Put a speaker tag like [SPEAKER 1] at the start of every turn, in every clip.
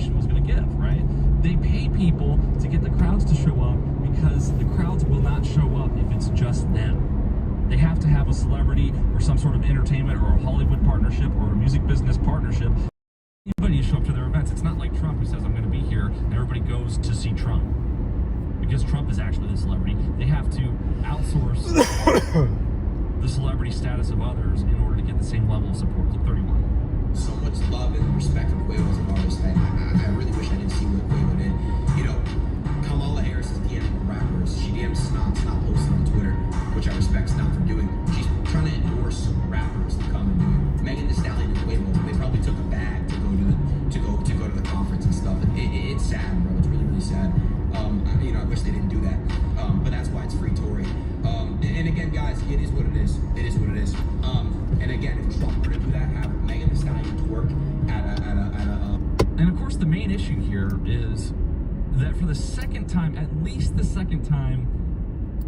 [SPEAKER 1] opposition was going to give, right? They pay people to get the crowds to show up because the crowds will not show up if it's just them. They have to have a celebrity or some sort of entertainment or a Hollywood partnership or a music business partnership. Anybody show up to their events. It's not like Trump who says, I'm going to be here, and everybody goes to see Trump. Because Trump is actually the celebrity. They have to outsource the celebrity status of others in order to get the same level of support. Clip 31.
[SPEAKER 2] So much love and respect for Quavo as an artist. I really wish I didn't see what Quavo did. You know, Kamala Harris is DMing rappers. She DMs Snot posting on Twitter, which I respect Snot for doing. She's trying to endorse rappers to come and do it. Megan Thee Stallion and Quavo, they probably took a bag to go to the conference and stuff. It's sad, bro. It's really, really sad. I wish they didn't do that. But that's why it's free Tory. And again, guys, it is what it is. It is what it is. And again, if Trump were to do that, have Megan Thee Stallion twerk at a
[SPEAKER 1] And of course, the main issue here is that for the second time, at least the second time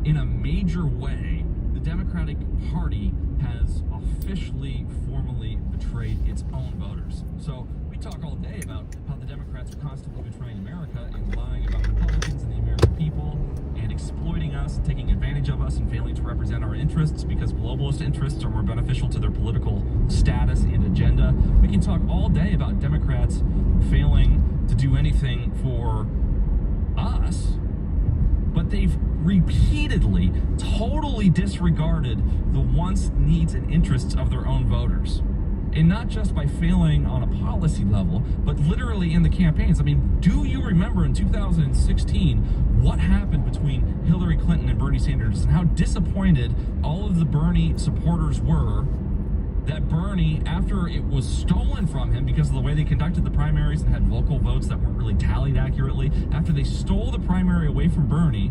[SPEAKER 1] in a major way, the Democratic Party has officially, formally betrayed its own voters. So we talk all day about how the Democrats are constantly betraying America and lying about Republicans and the American people and exploiting us, taking advantage of us and failing to represent our interests because globalist interests are more beneficial to their political status and agenda. We can talk all day about Democrats failing to do anything for us, but they've repeatedly totally disregarded the wants, needs, and interests of their own voters. And not just by failing on a policy level, but literally in the campaigns. I mean, do you remember in 2016 what happened between Hillary Clinton and Bernie Sanders and how disappointed all of the Bernie supporters were that Bernie, after it was stolen from him because of the way they conducted the primaries and had local votes that weren't really tallied accurately, after they stole the primary away from Bernie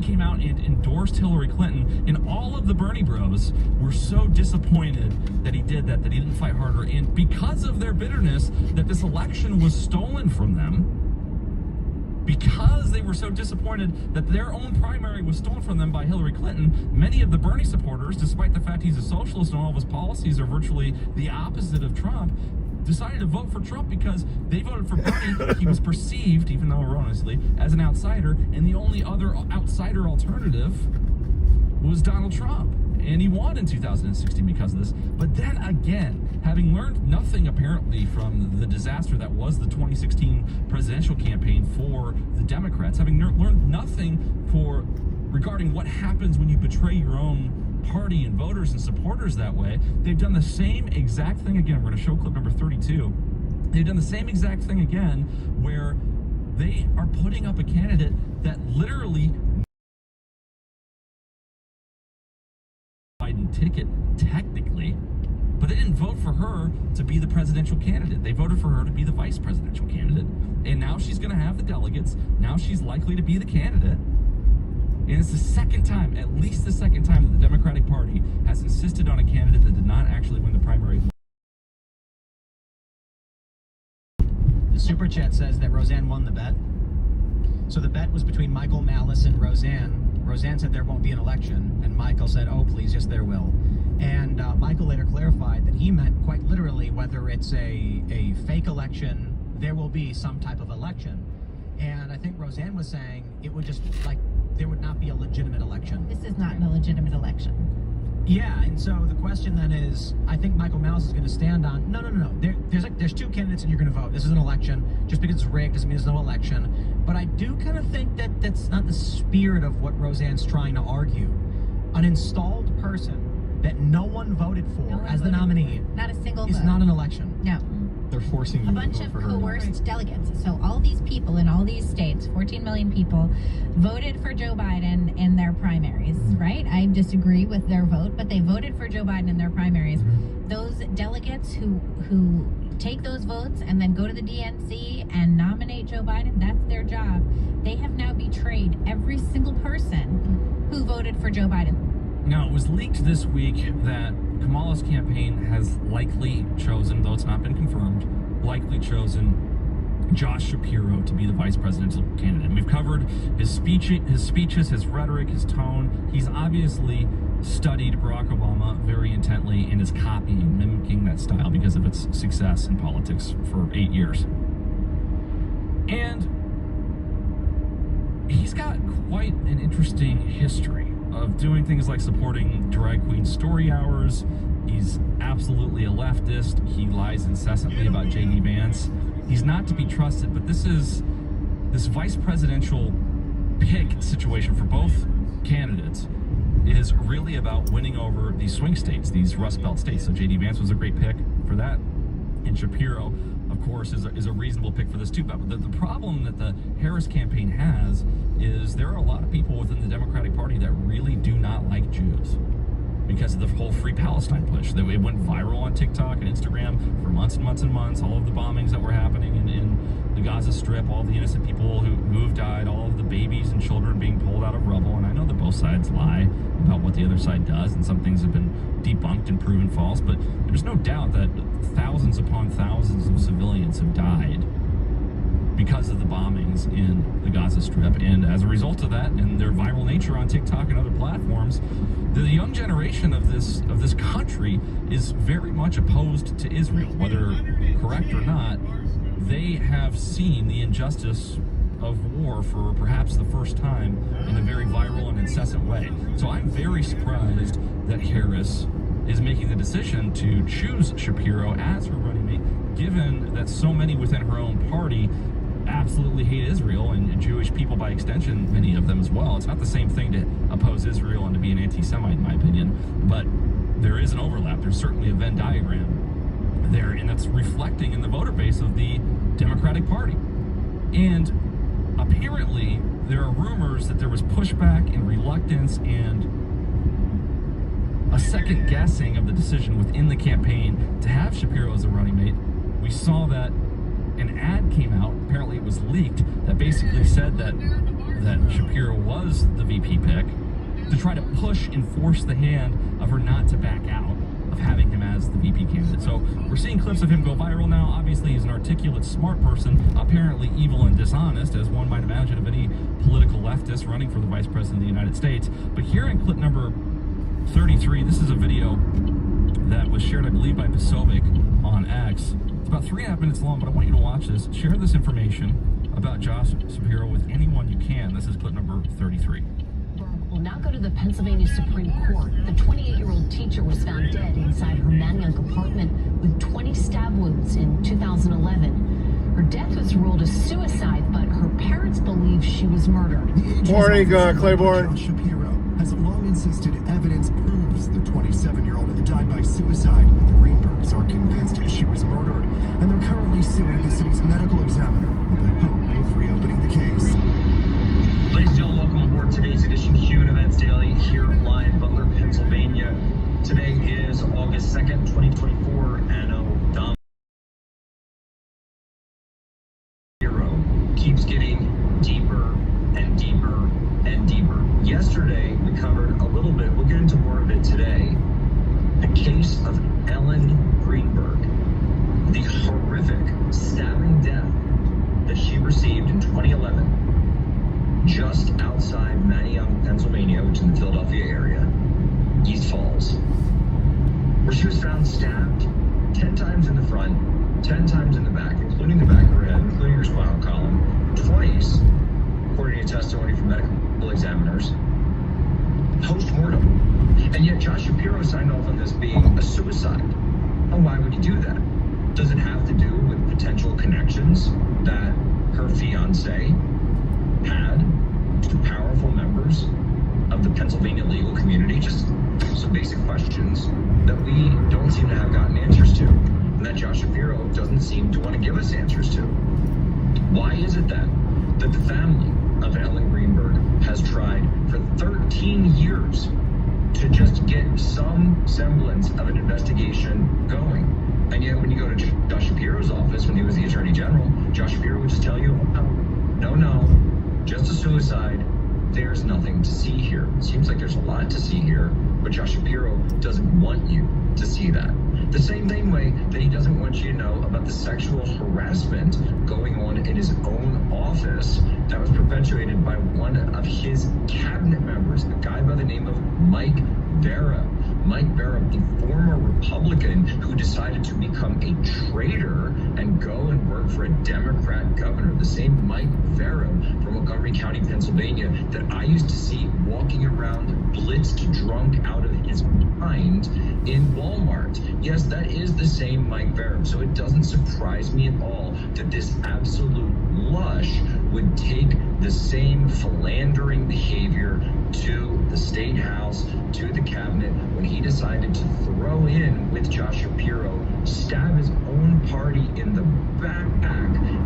[SPEAKER 1] came out and endorsed Hillary Clinton, and all of the Bernie bros were so disappointed that he did that he didn't fight harder. And because of their bitterness that this election was stolen from them, because they were so disappointed that their own primary was stolen from them by Hillary Clinton, many of the Bernie supporters, despite the fact he's a socialist and all of his policies are virtually the opposite of Trump, decided to vote for Trump because they voted for Bernie. He was perceived, even though erroneously, as an outsider, and the only other outsider alternative was Donald Trump. And he won in 2016 because of this. But then again, having learned nothing apparently from the disaster that was the 2016 presidential campaign for the Democrats, having learned nothing regarding what happens when you betray your own party and voters and supporters that way, they've done the same exact thing again. We're going to show clip number 32. They've done the same exact thing again where they are putting up a candidate that literally Biden ticket technically, but they didn't vote for her to be the presidential candidate. They voted for her to be the vice presidential candidate. And now she's going to have the delegates. Now she's likely to be the candidate. And it's the second time, at least the second time, that the Democratic Party has insisted on a candidate that did not actually win the primary.
[SPEAKER 3] The Super Chat says that Roseanne won the bet. So the bet was between Michael Malice and Roseanne. Roseanne said there won't be an election, and Michael said, oh, please, yes, there will. And Michael later clarified that he meant quite literally whether it's a fake election, there will be some type of election. And I think Roseanne was saying it would just, like, there would not be a legitimate election.
[SPEAKER 4] This is not a legitimate election.
[SPEAKER 3] Yeah, and so the question then is, I think Michael Malice is going to stand on, no. There's two candidates and you're going to vote. This is an election. Just because it's rigged doesn't mean there's no election. But I do kind of think that that's not the spirit of what Roseanne's trying to argue. An installed person that no one voted for as the nominee
[SPEAKER 4] Not a single
[SPEAKER 3] is
[SPEAKER 4] vote.
[SPEAKER 3] not an election.
[SPEAKER 4] No.
[SPEAKER 5] They're forcing you
[SPEAKER 4] A
[SPEAKER 5] to
[SPEAKER 4] bunch
[SPEAKER 5] vote
[SPEAKER 4] of
[SPEAKER 5] for her.
[SPEAKER 4] coerced delegates. So all these people in all these states, 14 million people, voted for Joe Biden in their primaries, right? I disagree with their vote, but they voted for Joe Biden in their primaries. Those delegates who take those votes and then go to the DNC and nominate Joe Biden, that's their job. They have now betrayed every single person who voted for Joe Biden.
[SPEAKER 1] Now, it was leaked this week that Kamala's campaign has likely chosen, though it's not been confirmed, likely chosen Josh Shapiro to be the vice presidential candidate. And we've covered his speeches, his rhetoric, his tone. He's obviously studied Barack Obama very intently and is copying, mimicking that style because of its success in politics for 8 years. And he's got quite an interesting history of doing things like supporting drag queen story hours. He's absolutely a leftist. He lies incessantly about J.D. Vance. He's not to be trusted, but this vice presidential pick situation for both candidates is really about winning over these swing states, these Rust Belt states. So J.D. Vance was a great pick for that, and Shapiro, of course, is a reasonable pick for this too. But the problem that the Harris campaign has is there are a lot of people within the Democratic Party that really do not like Jews because of the whole Free Palestine push. It went viral on TikTok and Instagram for months and months and months. All of the bombings that were happening in the Gaza Strip, all the innocent people who have died, all of the babies and children being pulled out of rubble. And I know that both sides lie about what the other side does, and some things have been debunked and proven false, but there's no doubt that thousands upon thousands of civilians have died because of the bombings in the Gaza Strip. And as a result of that and their viral nature on TikTok and other platforms, the young generation of this country is very much opposed to Israel, whether correct or not. They have seen the injustice of war for perhaps the first time in a very viral and incessant way. So I'm very surprised that Harris is making the decision to choose Shapiro as her running mate, given that so many within her own party absolutely hate Israel, and Jewish people by extension, many of them as well. It's not the same thing to oppose Israel and to be an anti-Semite, in my opinion, but there is an overlap. There's certainly a Venn diagram there, and that's reflecting in the voter base of the Democratic Party. And apparently, there are rumors that there was pushback and reluctance and a second guessing of the decision within the campaign to have Shapiro as a running mate. We saw that an ad came out, apparently it was leaked, that basically said that Shapiro was the VP pick to try to push and force the hand of her not to back out of having him as the VP candidate. So we're seeing clips of him go viral now. Obviously, he's an articulate, smart person, apparently evil and dishonest, as one might imagine of any political leftist running for the Vice President of the United States. But here in clip number 33, this is a video that was shared, I believe, by Posobiec on X. It's about 3.5 minutes long, but I want you to watch this. Share this information about Josh Shapiro with anyone you can. This is clip number 33.
[SPEAKER 5] Will now go to the Pennsylvania Supreme Court. The 28-year-old teacher was found dead inside her Manayunk apartment with 20 stab wounds in 2011. Her death was ruled a suicide, but her parents believe she was murdered.
[SPEAKER 6] Morning, Claiborne.
[SPEAKER 7] Josh Shapiro has long insisted evidence proves the 27-year-old died by suicide. The Greenbergs are convinced she was murdered, and they're currently suing the city's medical examiner with the hope of reopening the case.
[SPEAKER 8] Ladies and gentlemen, welcome aboard today's edition of Human Events Daily here live in Butler, Pennsylvania. Today is August 2nd, 2024, Anno Domini keeps getting deeper and deeper and deeper. Yesterday, we covered a little bit, we'll get into more of it today, the case of Ellen Greenberg, the horrific stabbing death that she received in 2011. Just outside Manayunk, Pennsylvania, which is in the Philadelphia area, East Falls, where she was found stabbed 10 times in the front, 10 times in the back, including the back of her head, including her spinal column, twice, according to testimony from medical examiners, post-mortem. And yet Josh Shapiro signed off on this being a suicide. And why would he do that? Does it have to do with potential connections that her fiance had to powerful members of the Pennsylvania legal community? Just some basic questions that we don't seem to have gotten answers to, and that Josh Shapiro doesn't seem to want to give us answers to. Why is it then that the family of Ellen Greenberg has tried for 13 years to just get some semblance of an investigation going? And yet when you go to Josh Shapiro's office when he was the Attorney General, Josh Shapiro would just tell you, no, just a suicide. There's nothing to see here. It seems like there's a lot to see here, but Josh Shapiro doesn't want you to see that. The same way that he doesn't want you to know about the sexual harassment going on in his own office that was perpetuated by one of his cabinet members, a guy by the name of Mike Vera, Mike Barrow, a former Republican who decided to become a traitor and go and work for a Democrat governor, the same Mike Barrow from Montgomery County, Pennsylvania, that I used to see walking around blitzed drunk out of his mind in Walmart. Yes, that is the same Mike Barrow. So it doesn't surprise me at all that this absolute lush would take the same philandering behavior to the state house, to the cabinet, when he decided to throw in with Josh Shapiro, stab his own party in the back,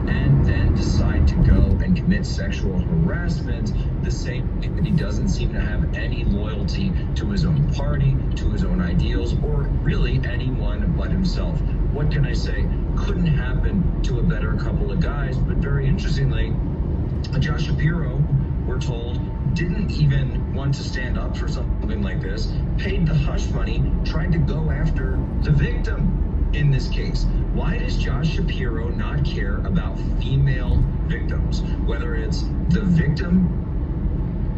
[SPEAKER 8] and then decide to go and commit sexual harassment, the same that he doesn't seem to have any loyalty to his own party, to his own ideals, or really anyone but himself. What can I say? Couldn't happen to a better couple of guys, but very interestingly, Josh Shapiro, we're told, didn't even want to stand up for something like this, paid the hush money, tried to go after the victim in this case. Why does Josh Shapiro not care about female victims, whether it's the victim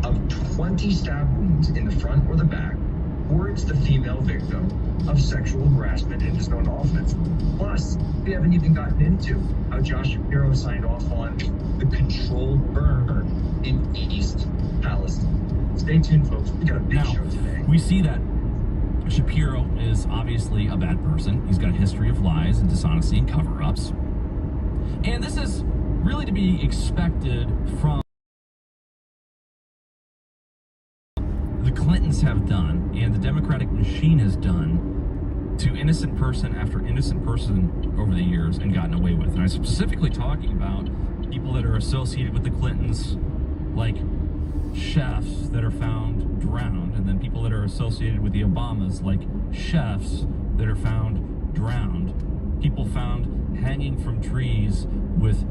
[SPEAKER 8] of 20 stab wounds in the front or the back, or it's the female victim of sexual harassment in his own office? Plus, we haven't even gotten into how Josh Shapiro signed off on the controlled burn in East Palestine. Stay tuned, folks. We got a big show today.
[SPEAKER 1] We see that Shapiro is obviously a bad person. He's got a history of lies and dishonesty and cover-ups. And this is really to be expected from the Clintons have done and the Democratic machine has done to innocent person after innocent person over the years and gotten away with. And I'm specifically talking about people that are associated with the Clintons, like chefs that are found drowned, and then people that are associated with the Obamas, like chefs that are found drowned, people found hanging from trees with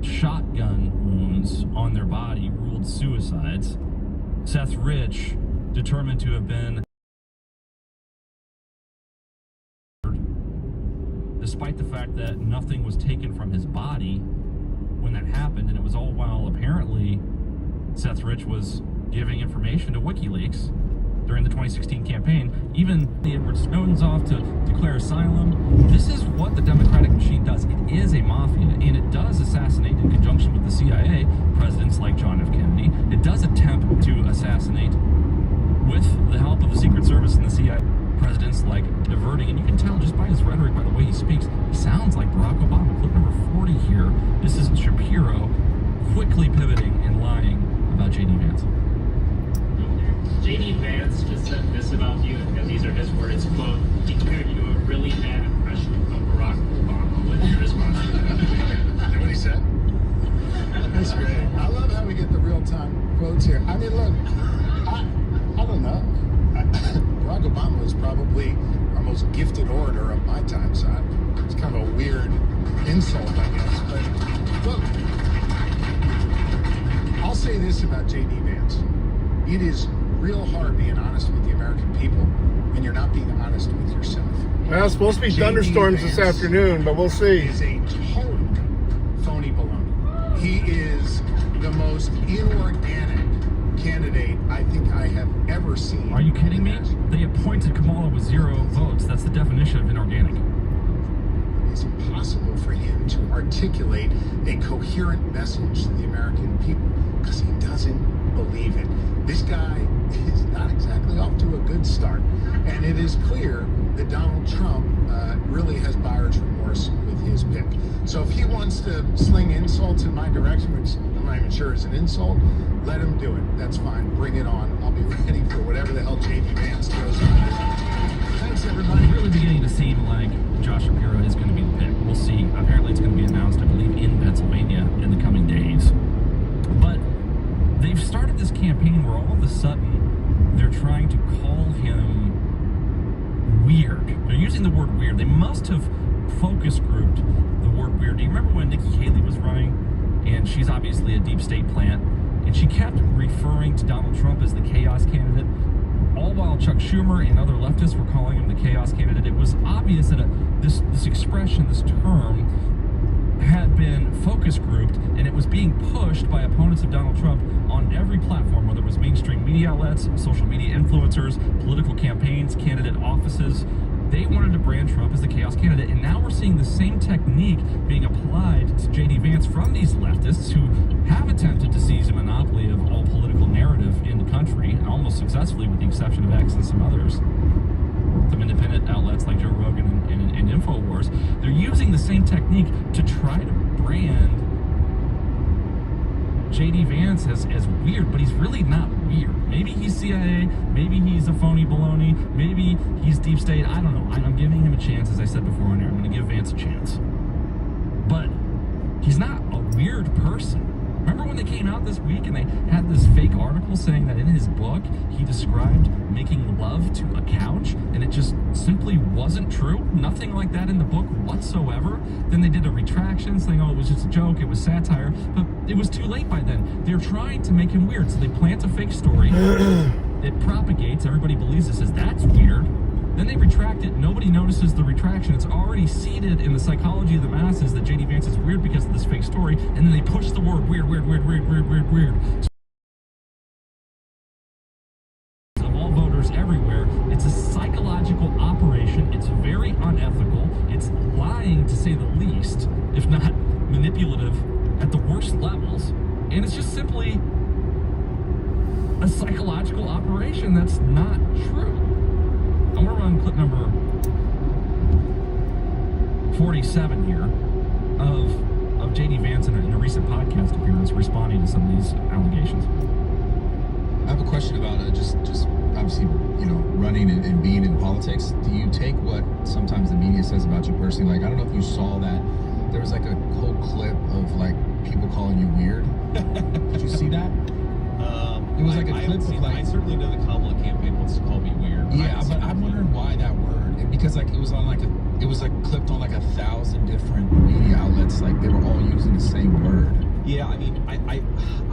[SPEAKER 1] shotgun wounds on their body, ruled suicides. Seth Rich, determined to have been, despite the fact that nothing was taken from his body when that happened, and it was all while apparently Seth Rich was giving information to WikiLeaks during the 2016 campaign. Even the Edward Snowden's off to declare asylum. This is what the Democratic machine does. It is a mafia, and it does assassinate, in conjunction with the CIA, presidents like John F. Kennedy. It does attempt to assassinate, with the help of the Secret Service and the CIA, presidents like diverting. And you can tell just by his rhetoric, by the way he speaks, he sounds like Barack Obama. Clip number 40 here. This is Shapiro quickly pivoting and lying about J.D. Vance.
[SPEAKER 9] J.D. Vance just said this about you, and these are his words, quote, he compared you to a really bad impression of Barack Obama. What's your response to that?
[SPEAKER 7] Is that what he said? That's great. I love how we get the real-time quotes here. I mean, look, I don't know. Barack Obama was probably our most gifted orator of my time, so it's kind of a weird insult, I guess. But look, I'll say this about J.D. Vance. It is real hard being honest with the American people when you're not being honest with yourself.
[SPEAKER 6] Well, it's supposed to be thunderstorms this afternoon, but we'll see.
[SPEAKER 7] He is a total phony baloney. He is the most inorganic candidate I think I have ever seen.
[SPEAKER 1] Are you kidding me? They appointed Kamala with 0 votes. That's the definition of inorganic.
[SPEAKER 7] It's impossible for him to articulate a coherent message to the American people because he doesn't believe it. This guy is not exactly off to a good start. And it is clear that Donald Trump really has buyer's remorse with his pick. So if he wants to sling insults in my direction, which I'm not even sure is an insult, let him do it. That's fine. Bring it on. I'll be ready for whatever the hell J.D. Vance throws on. Thanks, everybody.
[SPEAKER 1] It's really beginning to seem like Josh Shapiro is going to be the pick. We'll see. Apparently it's going to be announced, I believe, in Pennsylvania in the coming days. But they've started this campaign where all of a sudden they're trying to call him weird. They're using the word weird. They must have focus grouped the word weird. Do you remember when Nikki Haley was running? And she's obviously a deep state plant. And she kept referring to Donald Trump as the chaos candidate, all while Chuck Schumer and other leftists were calling him the chaos candidate. It was obvious that this expression, this term, had been focus focus grouped, and it was being pushed by opponents of Donald Trump on every platform, whether it was mainstream media outlets, social media influencers, political campaigns, candidate offices. They wanted to brand Trump as the chaos candidate, and now we're seeing the same technique being applied to J.D. Vance from these leftists who have attempted to seize a monopoly of all political narrative in the country, almost successfully with the exception of X and some others. Some independent outlets like Joe Rogan and InfoWars, they're using the same technique to try to brand J.D. Vance as weird, but he's really not weird. Maybe he's CIA, maybe he's a phony baloney, maybe he's deep state, I don't know. I'm giving him a chance, as I said before on air. I'm going to give Vance a chance. But he's not a weird person. Remember when they came out this week and they had this fake article saying that in his book he described making love to a couch, and it just simply wasn't true? Nothing like that in the book whatsoever? Then they did a retraction saying, oh, it was just a joke, it was satire, but it was too late by then. They're trying to make him weird, so they plant a fake story. It propagates, everybody believes this, says that's weird. Then they retract it, nobody notices the retraction. It's already seeded in the psychology of the masses that J.D. Vance is weird because of this fake story, and then they push the word weird. Of all voters everywhere, it's a psychological operation. It's very unethical. It's lying, to say the least, if not manipulative at the worst levels. And it's just simply a psychological operation that's not true. I'm going to run clip number 47 here of J.D. Vance in a recent podcast appearance responding to some of these allegations.
[SPEAKER 10] I have a question about just obviously, running and being in politics. Do you take what sometimes the media says about you personally? Like, I don't know if you saw that. There was like a whole clip of like people calling you weird. Did you see that? It was like a clip of like.
[SPEAKER 11] I certainly know the Kamala campaign wants to call me weird.
[SPEAKER 10] Yeah, but I'm wondering why that word. And because like it was clipped on like 1,000 different media outlets. Like they were all using the same word.
[SPEAKER 11] Yeah, I mean, I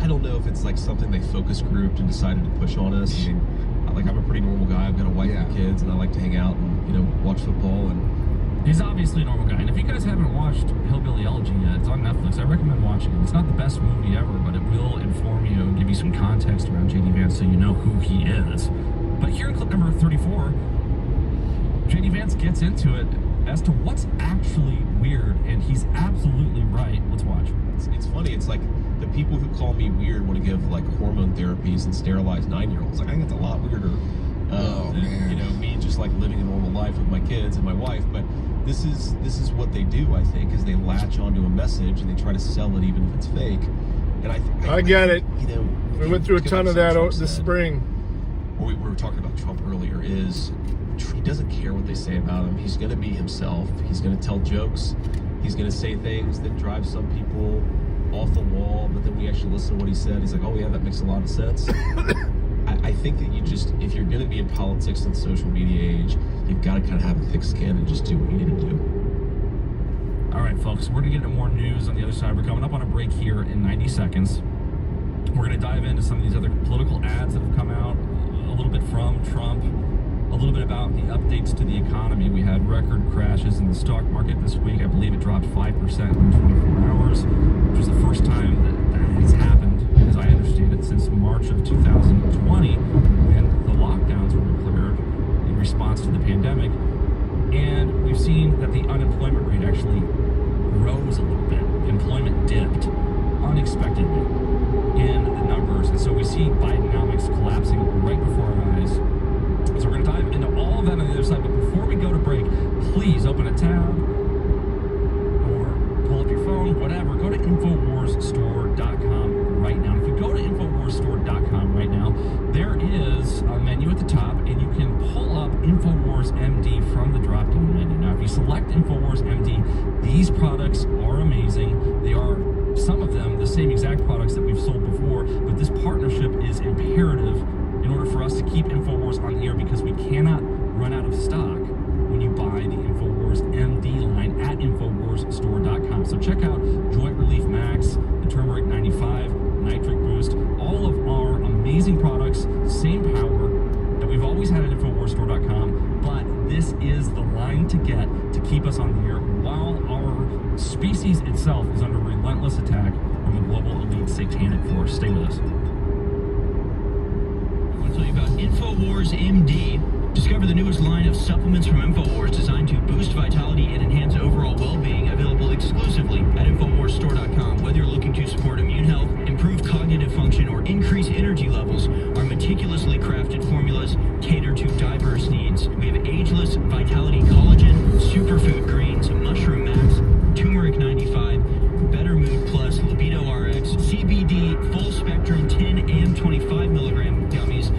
[SPEAKER 11] don't know if it's like something they focus grouped and decided to push on us. I mean, like I'm a pretty normal guy. I've got a wife and kids, and I like to hang out and watch football. And
[SPEAKER 1] he's obviously a normal guy. And if you guys haven't watched Hillbilly Elegy yet, it's on Netflix. I recommend watching it. It's not the best movie ever, but it will inform you and give you some context around J.D. Vance so you know who he is. But here in clip number 34, J.D. Vance gets into it as to what's actually weird, and he's absolutely right. Let's watch.
[SPEAKER 11] It's funny. It's like the people who call me weird want to give like hormone therapies and sterilize 9-year-olds. Like I think it's a lot weirder than me just like living a normal life with my kids and my wife. But this is what they do. I think is they latch onto a message and they try to sell it even if it's fake. And
[SPEAKER 6] I get it. We went through a ton of that this spring.
[SPEAKER 11] Or we were talking about Trump earlier. Is he doesn't care what they say about him. He's going to be himself. He's going to tell jokes. He's going to say things that drive some people off the wall, but then we actually listen to what he said. He's like, oh yeah, that makes a lot of sense. I think that if you're going to be in politics in the social media age, you've got to kind of have a thick skin and just do what you need to do.
[SPEAKER 1] All right, folks, we're going to get into more news on the other side. We're coming up on a break here in 90 seconds. We're going to dive into some of these other political ads that have come out, a little bit from Trump, a little bit about the updates to the economy. We had record crashes in the stock market this week. I believe it dropped 5% in 24 hours, which was the first time that has happened, as I understand it, since March of 2020, when the lockdowns were declared in response to the pandemic. And we've seen that the unemployment rate actually rose a little bit. Employment dipped unexpectedly in the numbers. And so we see Bidenomics collapsing right before our eyes. So we're going to dive into all of that on the other side. But before we go to break, please open a tab or pull up your phone, whatever. Go to InfoWarsStore.com right now. If you go to InfoWarsStore.com right now, there is a menu at the top, and you can pull up InfoWars MD from the drop-down menu. Now, if you select InfoWars MD, these products are amazing. They are, some of them, the same exact products that we've sold before, but this partnership is imperative in order for us to keep InfoWars on the air, because we cannot run out of stock when you buy the InfoWars MD line at InfoWarsStore.com. So check out Joint Relief Max, the Turmeric 95, Nitric Boost, all of our amazing products, same power that we've always had at InfoWarsStore.com, but this is the line to get to keep us on the air while our species itself is under relentless attack
[SPEAKER 12] Stay with us. I want to tell you about InfoWars MD. Discover the newest line of supplements from InfoWars designed to boost vitality and enhance overall well-being, available exclusively at InfoWarsStore.com. Whether you're looking to support immune health, improve cognitive function, or increase energy levels, our meticulously crafted formulas cater to diverse needs. We have ageless vitality collagen, superfood greens, mushroom max, turmeric 95, better mood plus, libido RX, CBD, full spectrum 10 and 25 milligram gummies,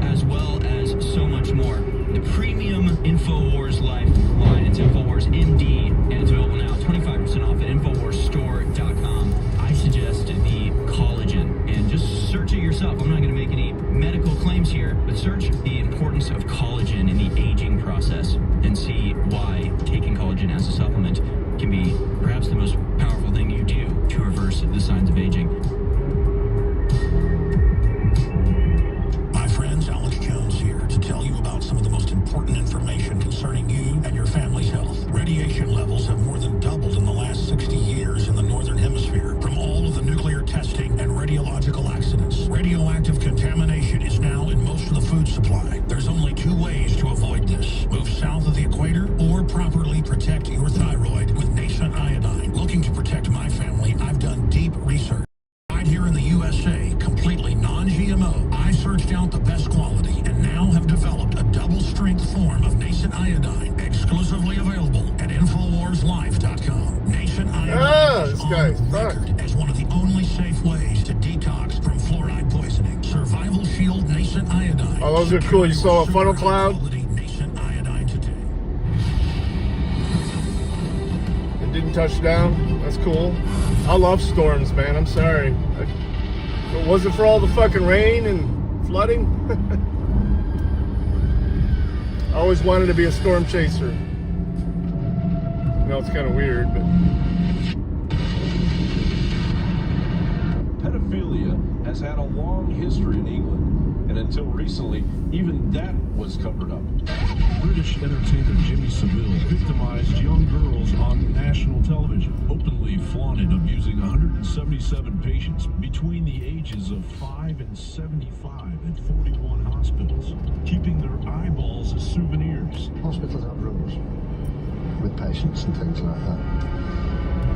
[SPEAKER 12] as well as so much more. The premium InfoWars Life line, it's InfoWars MD, and it's available now 25% off at InfoWarsStore.com. I suggest the collagen, and just search it yourself. I'm not going to make any medical claims here, but search the importance of collagen in the aging process and see why taking collagen as a supplement can be perhaps the most powerful thing you do to reverse the signs of aging.
[SPEAKER 13] My friends, Alex Jones here to tell you about some of the most important information concerning you and your family's health. Radiation levels have more than doubled in the last 60 years in the Northern Hemisphere from all of the nuclear testing and radiological accidents. Radioactive contamination is now in most of the food supply. There's only two ways to avoid this. Move south of the equator or properly protect your thyroid with nascent iodine. Looking to protect my family, I've done deep research. Right here in the USA, completely non-GMO, I searched out the best quality and now have developed a double-strength form of nascent iodine, exclusively available at InfoWarsLife.com. Nascent iodine is on record as one of the only safe ways to detox from fluoride poisoning. Survival Shield Nascent Iodine.
[SPEAKER 6] Oh, those are cool. You saw a funnel cloud?
[SPEAKER 13] Nascent iodine today.
[SPEAKER 6] It didn't touch down. That's cool. I love storms, man. I'm sorry. Was it for all the fucking rain and flooding? I always wanted to be a storm chaser. I know it's kind of weird, but...
[SPEAKER 14] Pedophilia has had a long history in England, and until recently, even that was covered up.
[SPEAKER 15] British entertainer Jimmy Savile victimized young girls on national television, openly flaunted abusing 177 patients between the ages of 5 and 75 at 41 hospitals, keeping their eyeballs as souvenirs.
[SPEAKER 16] Hospitals have rules with patients and things like that.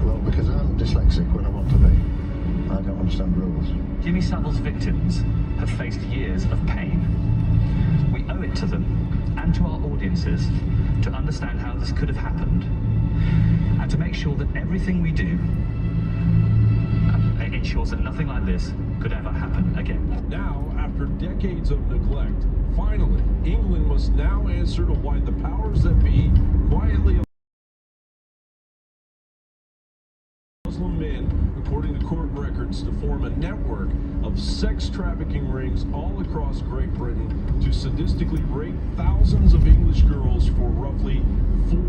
[SPEAKER 16] Well, because I'm dyslexic when I want to be, I don't understand rules.
[SPEAKER 17] Jimmy Savile's victims have faced years of pain. We owe it to them and to our audiences to understand how this could have happened and to make sure that everything we do ensures that nothing like this could ever happen again.
[SPEAKER 14] Now, after decades of neglect, finally, England must now answer to why the powers that be quietly Muslim men, according to court records, to form a network of sex trafficking rings all across Great Britain to sadistically rape thousands of English girls for roughly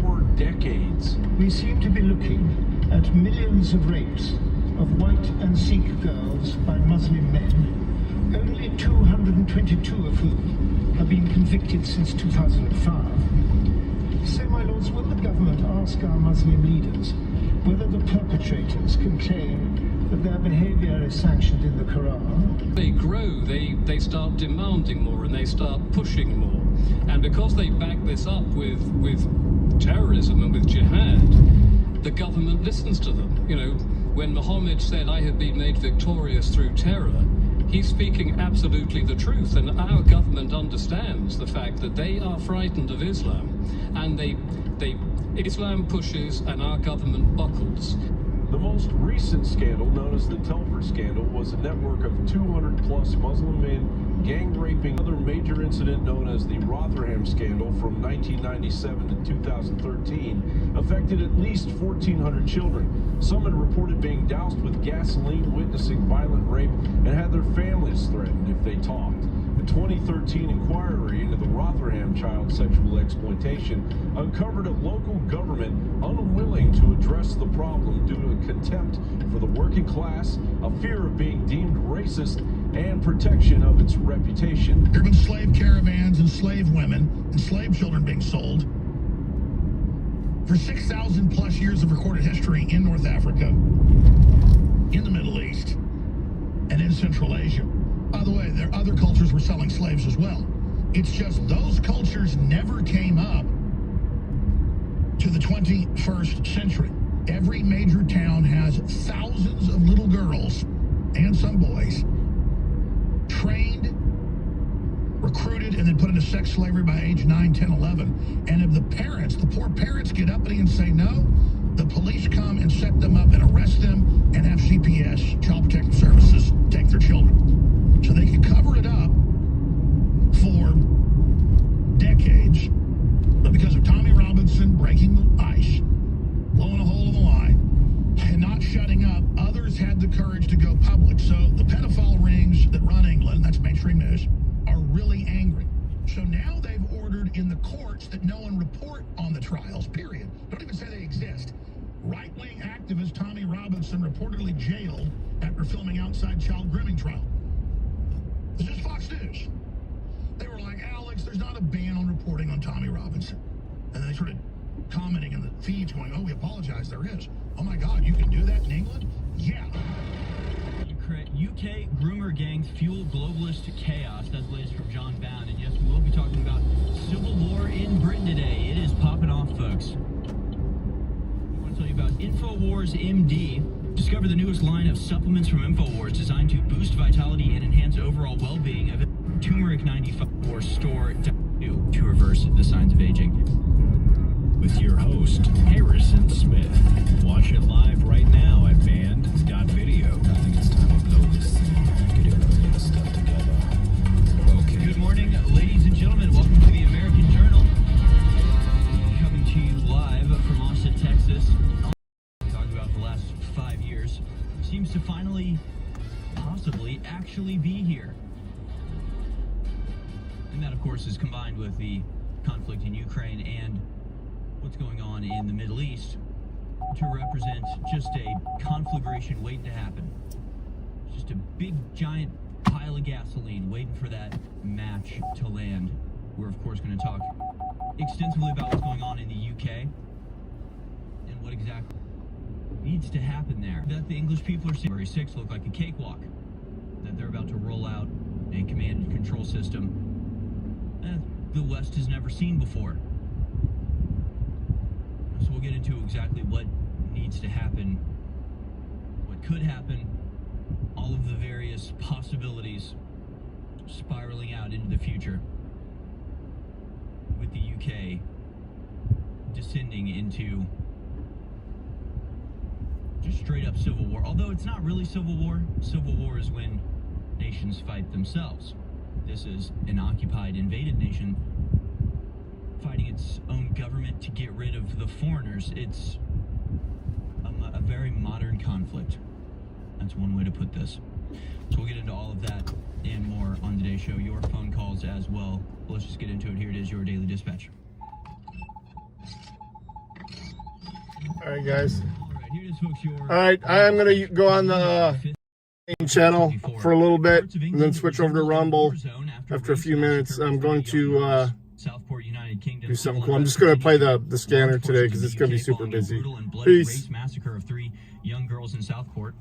[SPEAKER 14] 4 decades.
[SPEAKER 18] We seem to be looking at millions of rapes of white and Sikh girls by Muslim men, only 222 of whom have been convicted since 2005. So, my lords, will the government ask our Muslim leaders whether the perpetrators can claim that their behavior is sanctioned in the Quran?
[SPEAKER 19] They grow, they start demanding more and they start pushing more. And because they back this up with terrorism and with jihad, the government listens to them. You know, when Muhammad said, "I have been made victorious through terror," he's speaking absolutely the truth. And our government understands the fact that they are frightened of Islam. And Islam pushes and our government buckles.
[SPEAKER 14] The most recent scandal, known as the Telford scandal, was a network of 200-plus Muslim men gang raping. Another major incident, known as the Rotherham scandal from 1997 to 2013, affected at least 1,400 children. Some had reported being doused with gasoline, witnessing violent rape, and had their families threatened if they talked. The 2013 inquiry into the Rotherham child sexual exploitation uncovered a local government unwilling to address the problem due to a contempt for the working class, a fear of being deemed racist, and protection of its reputation.
[SPEAKER 13] There have been slave caravans and slave women and slave children being sold. For 6,000 plus years of recorded history in North Africa, in the Middle East, and in Central Asia. By the way, there other cultures were selling slaves as well. It's just those cultures never came up to the 21st century. Every major town has thousands of little girls and some boys trained, recruited, and then put into sex slavery by age 9, 10, 11. And if the parents, the poor parents, get uppity and say no, the police come and set them up and arrest them and have CPS, Child Protective Services, take their children. So they can cover it up for decades. But because of Tommy Robinson breaking the ice, blowing a hole in the line, and not shutting up, others had the courage to go public. So the pedophile rings that run England, that's mainstream news, are really angry. So now they've ordered in the courts that no one report on the trials, period. Don't even say they exist. Right-wing activist Tommy Robinson reportedly jailed after filming outside child grooming trial. This is Fox News. They were like, Alex, there's not a ban on reporting on Tommy Robinson. And they started commenting in the feeds going, oh, we apologize, there is. Oh my God, you can do that in England? Yeah.
[SPEAKER 12] UK groomer gangs fuel globalist chaos. That's the latest from John Bound. And yes, we will be talking about civil war in Britain today. It is popping off, folks. I want to tell you about InfoWars MD. Discover the newest line of supplements from InfoWars designed to boost vitality and enhance overall well-being. Turmeric 95 or store to reverse the signs of aging.
[SPEAKER 15] With your host, Harrison Smith. Watch it live right now at band.video. I think it's time to blow this scene. Get everybody in the stuff together. Okay.
[SPEAKER 12] Good morning, ladies and gentlemen. Welcome to the American Journal. Coming to you live from Austin, Texas. Talking about the last 5 years. Seems to finally, possibly, actually be here. And that, of course, is combined with the conflict in Ukraine and what's going on in the Middle East to represent just a conflagration waiting to happen. Just a big, giant pile of gasoline waiting for that match to land. We're, of course, going to talk extensively about what's going on in the UK and what exactly needs to happen there. That the English people are seeing January 6th look like a cakewalk. That they're about to roll out a command and control system that the West has never seen before. So we'll get into exactly what needs to happen, what could happen, all of the various possibilities spiraling out into the future with the UK descending into just straight up civil war. Although it's not really civil war. Civil war is when nations fight themselves. This is an occupied, invaded nation fighting its own government to get rid of the foreigners. It's a very modern conflict. That's one way to put this. So we'll get into all of that and more on today's show. Your phone calls as well. Let's just get into it. Here it is, your Daily Dispatch.
[SPEAKER 6] All right, guys.
[SPEAKER 12] All right, here it is, folks.
[SPEAKER 6] All right, I am going to go on the main channel for a little bit and then switch over to Rumble after a few minutes. I'm going to do something cool. I'm just going to play the scanner today because it's going to be super busy. Peace.
[SPEAKER 12] Massacre of 3 young girls in Southport.